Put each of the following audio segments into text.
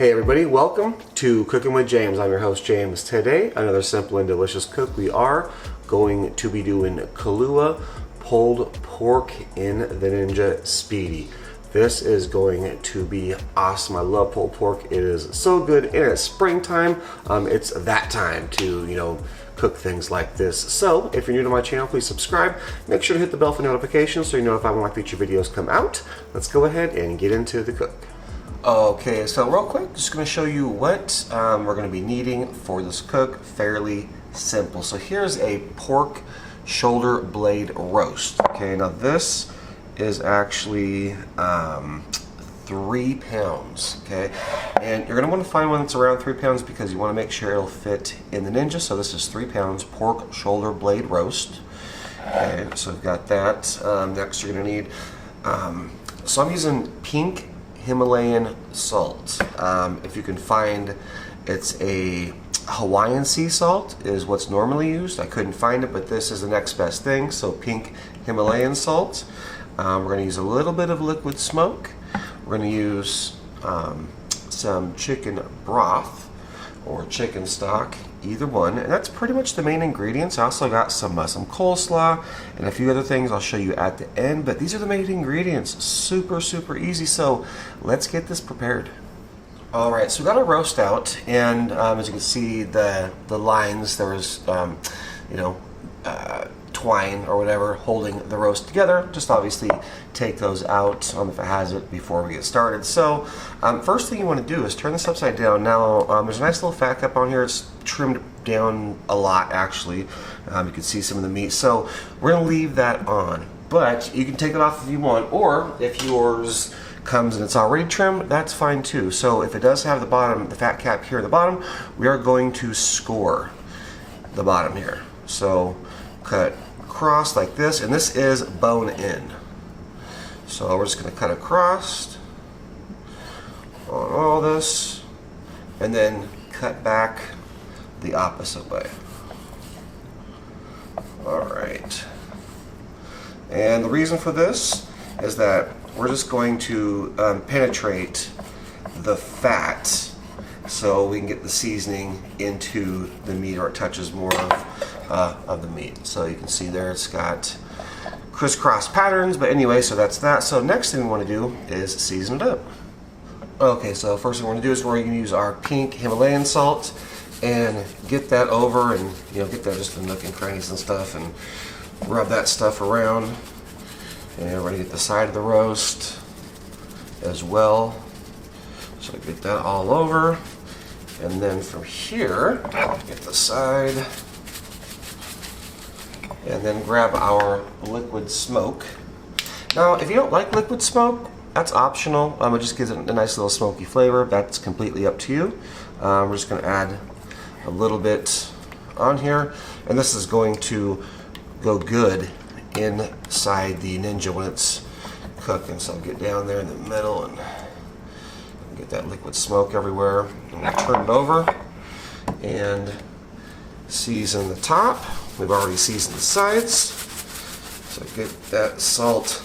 Hey everybody, welcome to Cooking with James. I'm your host James. Today, another simple and delicious cook. We are going to be doing Kalua Pulled Pork in the Ninja Speedi. This is going to be awesome. I love pulled pork. It is so good, and it's springtime. It's that time to, cook things like this. So if you're new to my channel, please subscribe. Make sure to hit the bell for notifications so you're notified when my future videos come out. Let's go ahead and get into the cook. Okay, so real quick, just going to show you what we're going to be needing for this cook. Fairly simple. So here's a pork shoulder blade roast. Okay, now this is actually 3 pounds. Okay, and you're going to want to find one that's around 3 pounds because you want to make sure it'll fit in the Ninja. So this is 3 pounds pork shoulder blade roast. Okay, so we've got that. Next, you're going to need. So I'm using pink Himalayan salt. If you can find, it's a Hawaiian sea salt is what's normally used. I couldn't find it, but this is the next best thing. So pink Himalayan salt. We're going to use a little bit of liquid smoke. We're going to use some chicken broth or chicken stock, either one, and that's pretty much the main ingredients. I also got some coleslaw and a few other things I'll show you at the end, but these are the main ingredients. Super super easy. So let's get this prepared. All right, so we got our roast out, and as you can see, the lines, there was twine or whatever holding the roast together. Just obviously take those out if it has it before we get started. So first thing you want to do is turn this upside down. Now there's a nice little fat cap on here. It's trimmed down a lot actually. You can see some of the meat. So we're going to leave that on, but you can take it off if you want, or if yours comes and it's already trimmed, that's fine too. So if it does have the fat cap here at the bottom, we are going to score the bottom here. So cut across like this, and this is bone in. So we're just going to cut across on all this and then cut back the opposite way. Alright. And the reason for this is that we're just going to penetrate the fat so we can get the seasoning into the meat, or it touches more of the meat. So you can see there it's got crisscross patterns, but anyway, so that's that. So next thing we want to do is season it up. Okay, so first thing we want to do is we're going to use our pink Himalayan salt and get that over, and get that just in the nook and crannies and stuff, and rub that stuff around. And we're going to get the side of the roast as well. So get that all over. And then from here, get the side. And then grab our liquid smoke. Now, if you don't like liquid smoke, that's optional. It just gives it a nice little smoky flavor. That's completely up to you. We're just going to add a little bit on here. And this is going to go good inside the Ninja when it's cooking. So I'll get down there in the middle and get that liquid smoke everywhere. And we'll turn it over and season the top. We've already seasoned the sides. So get that salt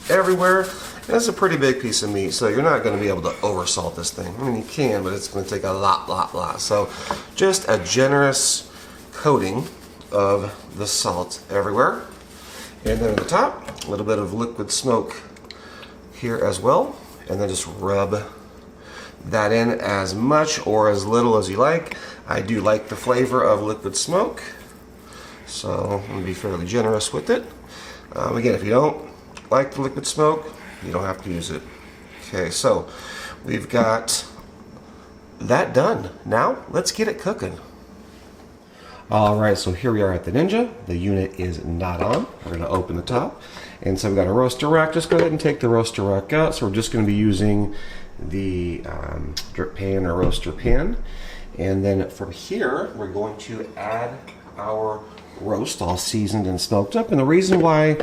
everywhere. And it's a pretty big piece of meat, so you're not going to be able to over salt this thing. I mean, you can, but it's going to take a lot. So just a generous coating of the salt everywhere. And then at the top, a little bit of liquid smoke here as well. And then just rub that in as much or as little as you like. I do like the flavor of liquid smoke, so I'm going to be fairly generous with it. Again, if you don't like the liquid smoke, you don't have to use it. Okay, so we've got that done. Now, let's get it cooking. Alright, so here we are at the Ninja. The unit is not on. We're going to open the top. And so we've got a roaster rack. Just go ahead and take the roaster rack out. So we're just going to be using the drip pan or roaster pan. And then from here, we're going to add our roast all seasoned and smoked up. And the reason why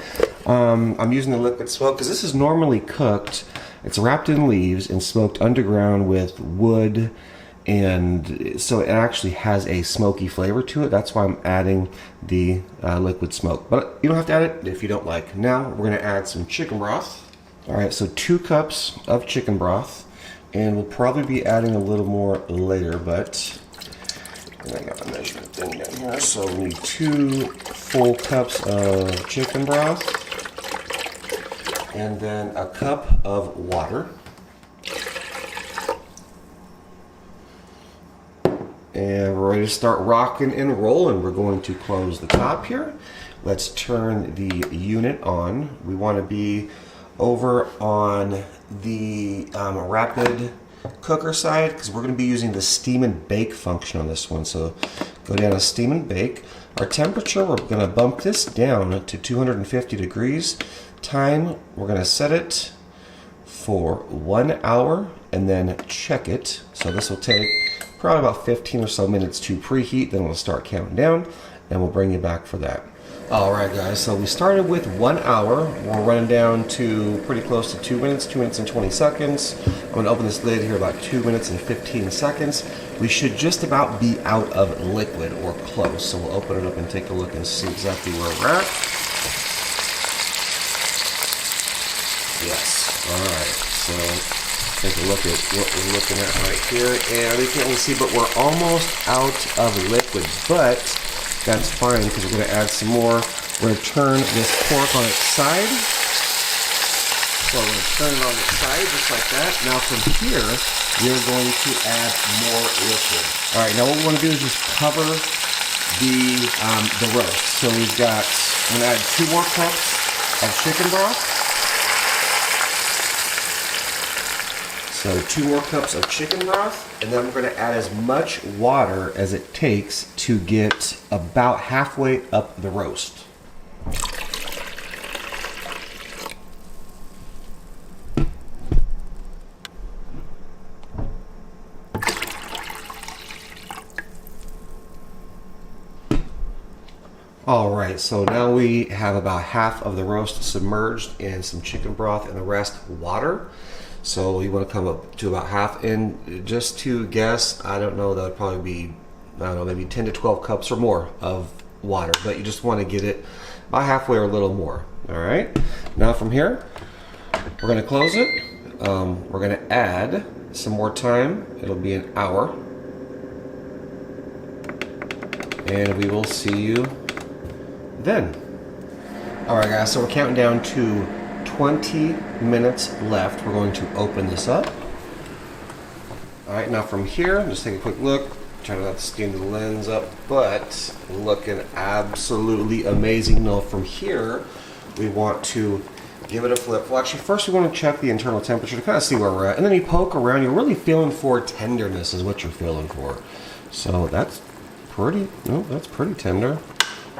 I'm using the liquid smoke, because this is normally cooked, it's wrapped in leaves and smoked underground with wood, and so it actually has a smoky flavor to it. That's why I'm adding the liquid smoke, but you don't have to add it if you don't like. Now we're going to add some chicken broth. All right, so 2 cups of chicken broth. And we'll probably be adding a little more later, but I got my measurement thing down here. So we need 2 full cups of chicken broth and then a cup of water. And we're ready to start rocking and rolling. We're going to close the top here. Let's turn the unit on. We want to be over on the rapid cooker side because we're going to be using the steam and bake function on this one. So go down to steam and bake. Our temperature, we're going to bump this down to 250 degrees. Time, we're going to set it for 1 hour and then check it. So this will take probably about 15 or so minutes to preheat. Then we'll start counting down and we'll bring you back for that. Alright guys, so we started with 1 hour. We're running down to pretty close to 2 minutes, 2 minutes and 20 seconds. I'm going to open this lid here about 2 minutes and 15 seconds. We should just about be out of liquid or close. So we'll open it up and take a look and see exactly where we're at. Yes, alright, so take a look at what we're looking at right here. And we can't really see, but we're almost out of liquid, but that's fine because we're going to add some more. We're going to turn this pork on its side. So we're going to turn it on its side just like that. Now from here, we're going to add more liquid. All right, now what we want to do is just cover the roast. So we've got, I'm going to add 2 more cups of chicken broth. So 2 more cups of chicken broth, and then we're going to add as much water as it takes to get about halfway up the roast. Alright, so now we have about half of the roast submerged in some chicken broth and the rest water. So you want to come up to about half, and just to guess, I don't know, that would probably be, I don't know, maybe 10 to 12 cups or more of water, but you just want to get it about halfway or a little more. All right, now from here, we're going to close it. We're going to add some more time. It'll be an hour, and we will see you then. All right, guys, so we're counting down to 20 minutes left. We're going to open this up. All right, now from here, just take a quick look. Try not to steam the lens up, but looking absolutely amazing. Now from here, we want to give it a flip. Well, actually, first we want to check the internal temperature to kind of see where we're at, and then you poke around. You're really feeling for tenderness is what you're feeling for. So that's pretty, no, that's pretty tender.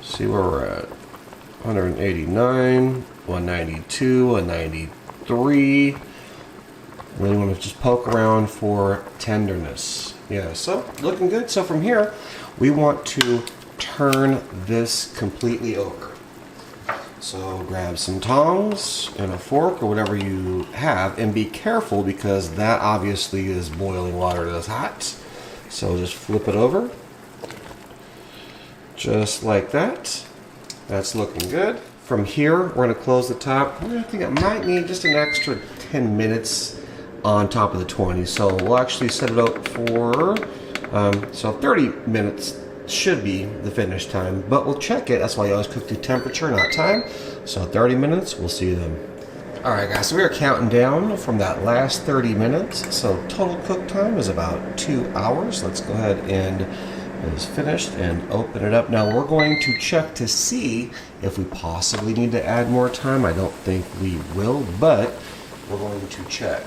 See where we're at. 189. 192, 193. Really want to just poke around for tenderness. Yeah, so looking good. So from here, we want to turn this completely over. So grab some tongs and a fork or whatever you have, and be careful because that obviously is boiling water that's hot. So just flip it over. Just like that. That's looking good. From here, we're going to close the top. I think it might need just an extra 10 minutes on top of the 20. So we'll actually set it up for, so 30 minutes should be the finish time, but we'll check it. That's why you always cook to temperature, not time. So 30 minutes, we'll see you then. All right, guys, so we are counting down from that last 30 minutes. So total cook time is about 2 hours. Let's go ahead and it is finished and open it up. Now we're going to check to see if we possibly need to add more time. I don't think we will, but we're going to check.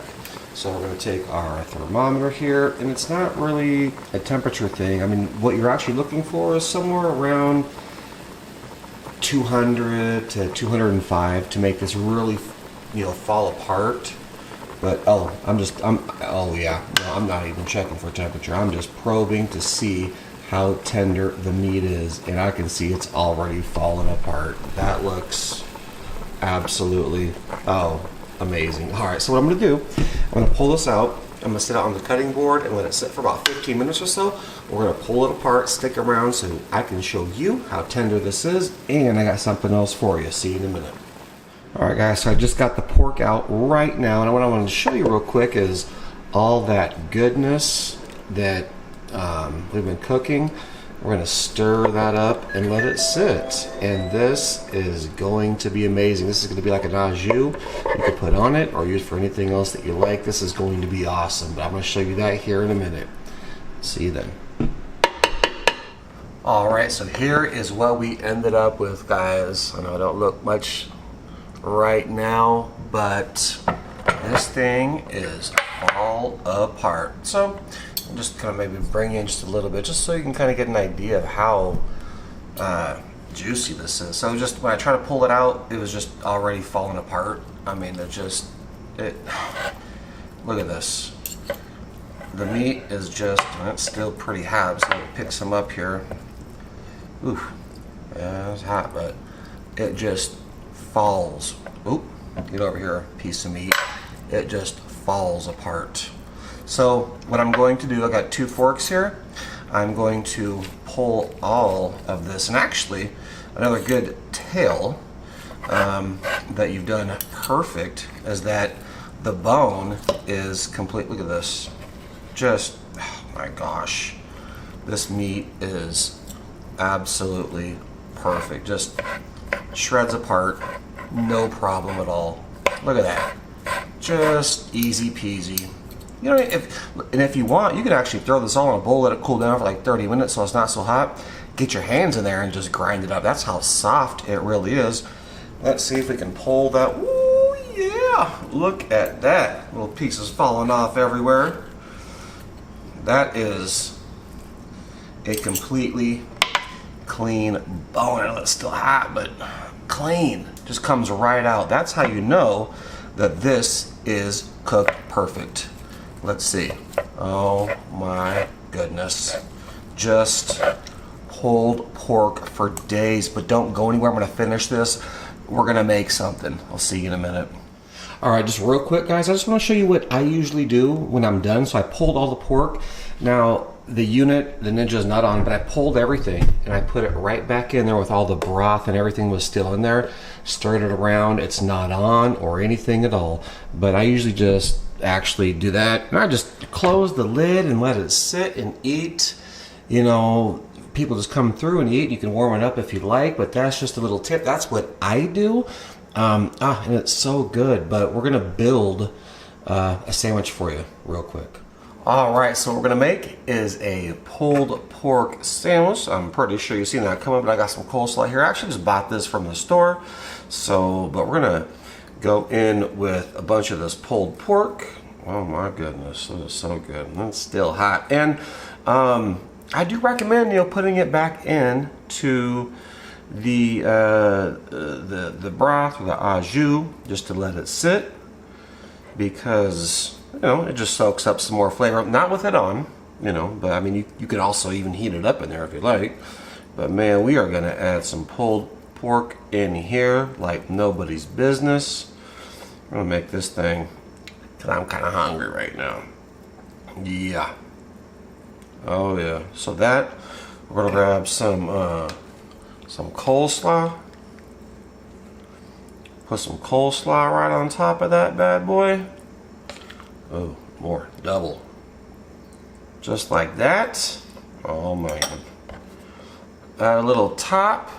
So we're going to take our thermometer here, and it's not really a temperature thing. I mean, what you're actually looking for is somewhere around 200 to 205 to make this really, fall apart. But oh yeah, no, I'm not even checking for temperature. I'm just probing to see how tender the meat is, and I can see it's already fallen apart. That looks absolutely, amazing. All right, so what I'm gonna do, I'm gonna pull this out. I'm gonna sit it on the cutting board and let it sit for about 15 minutes or so. We're gonna pull it apart, stick around so I can show you how tender this is, and I got something else for you. See you in a minute. All right, guys, so I just got the pork out right now, and what I wanted to show you real quick is all that goodness that we've been cooking. We're gonna stir that up and let it sit. And this is going to be amazing. This is gonna be like an au jus you could put on it or use for anything else that you like. This is going to be awesome, but I'm gonna show you that here in a minute. See you then. All right, so here is what we ended up with, guys. I know I don't look much right now, but this thing is all apart. So I'm just kind of maybe bring in just a little bit, just so you can kind of get an idea of how juicy this is. So just when I try to pull it out, it was just already falling apart. I mean, look at this. The meat is just, it's still pretty hot, so it picks them up here. Oof, yeah, it's hot, but it just falls. Oop, get over here, piece of meat. It just falls apart. So what I'm going to do, I've got 2 forks here. I'm going to pull all of this. And actually, another good tail that you've done perfect is that the bone is complete. Look at this. Just, oh my gosh. This meat is absolutely perfect. Just shreds apart, no problem at all. Look at that. Just easy peasy. You know, if you want, you can actually throw this all in a bowl, let it cool down for like 30 minutes so it's not so hot. Get your hands in there and just grind it up. That's how soft it really is. Let's see if we can pull that. Ooh, yeah. Look at that. Little pieces falling off everywhere. That is a completely clean bone. I know it's still hot, but clean. Just comes right out. That's how you know that this is cooked perfect. Let's see. Oh my goodness. Just pulled pork for days, but don't go anywhere. I'm gonna finish this. We're gonna make something. I'll see you in a minute. All right, just real quick, guys, I just wanna show you what I usually do when I'm done. So I pulled all the pork. Now, the unit, the Ninja is not on, but I pulled everything and I put it right back in there with all the broth and everything was still in there. Stirred it around, it's not on or anything at all. But I usually just actually do that. And I just close the lid and let it sit and eat. You know, people just come through and eat. You can warm it up if you like, but that's just a little tip. That's what I do. And it's so good, but we're gonna build a sandwich for you real quick. All right, so what we're gonna make is a pulled pork sandwich. I'm pretty sure you've seen that coming, but I got some coleslaw here. I actually just bought this from the store. But we're gonna go in with a bunch of this pulled pork. Oh my goodness, this is so good. And it's still hot. And I do recommend, you know, putting it back in to the broth or the au jus just to let it sit, because you know it just soaks up some more flavor. Not with it on, you know, but I mean you could also even heat it up in there if you like. But man, we are gonna add some pulled pork in here like nobody's business. I'm gonna make this thing because I'm kind of hungry right now. Yeah. Oh yeah. So that we're gonna grab some coleslaw. Put some coleslaw right on top of that bad boy. Oh, more, double. Just like that. Oh my God. Add a little top.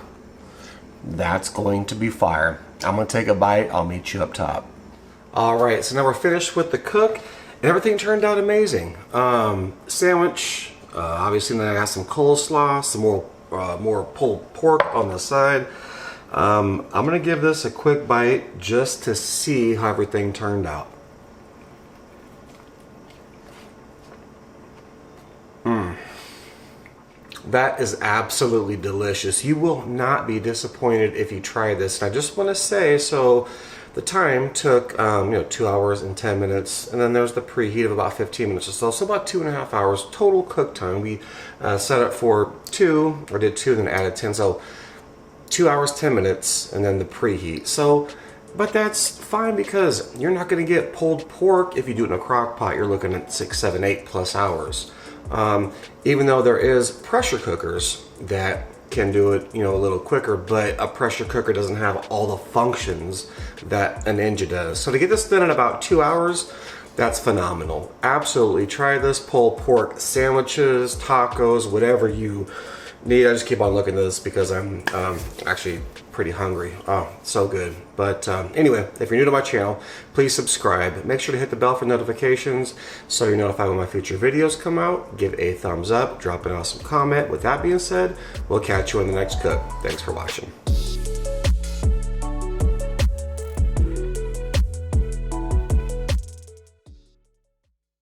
That's going to be fire. I'm gonna take a bite. I'll meet you up top. All right, so now we're finished with the cook, and everything turned out amazing. Sandwich. Obviously, then I got some coleslaw, some more pulled pork on the side. I'm gonna give this a quick bite just to see how everything turned out. That is absolutely delicious. You will not be disappointed if you try this. And I just want to say, so the time took 2 hours and 10 minutes, and then there's the preheat of about 15 minutes or so about 2.5 hours total cook time. We set it for 2, or did 2 and then added 10, so 2 hours 10 minutes and then the preheat. So but that's fine, because you're not going to get pulled pork if you do it in a crock pot. You're looking at 6, 7, 8 plus hours. Even though there is pressure cookers that can do it, you know, a little quicker, but a pressure cooker doesn't have all the functions that a Ninja does. So to get this done in about 2 hours, that's phenomenal. Absolutely try this. Pulled pork sandwiches, tacos, whatever you need. I just keep on looking at this because I'm actually pretty hungry. Oh, so good. But anyway, if you're new to my channel, please subscribe. Make sure to hit the bell for notifications so you're notified when my future videos come out. Give a thumbs up, drop an awesome comment. With that being said, we'll catch you in the next cook. Thanks for watching.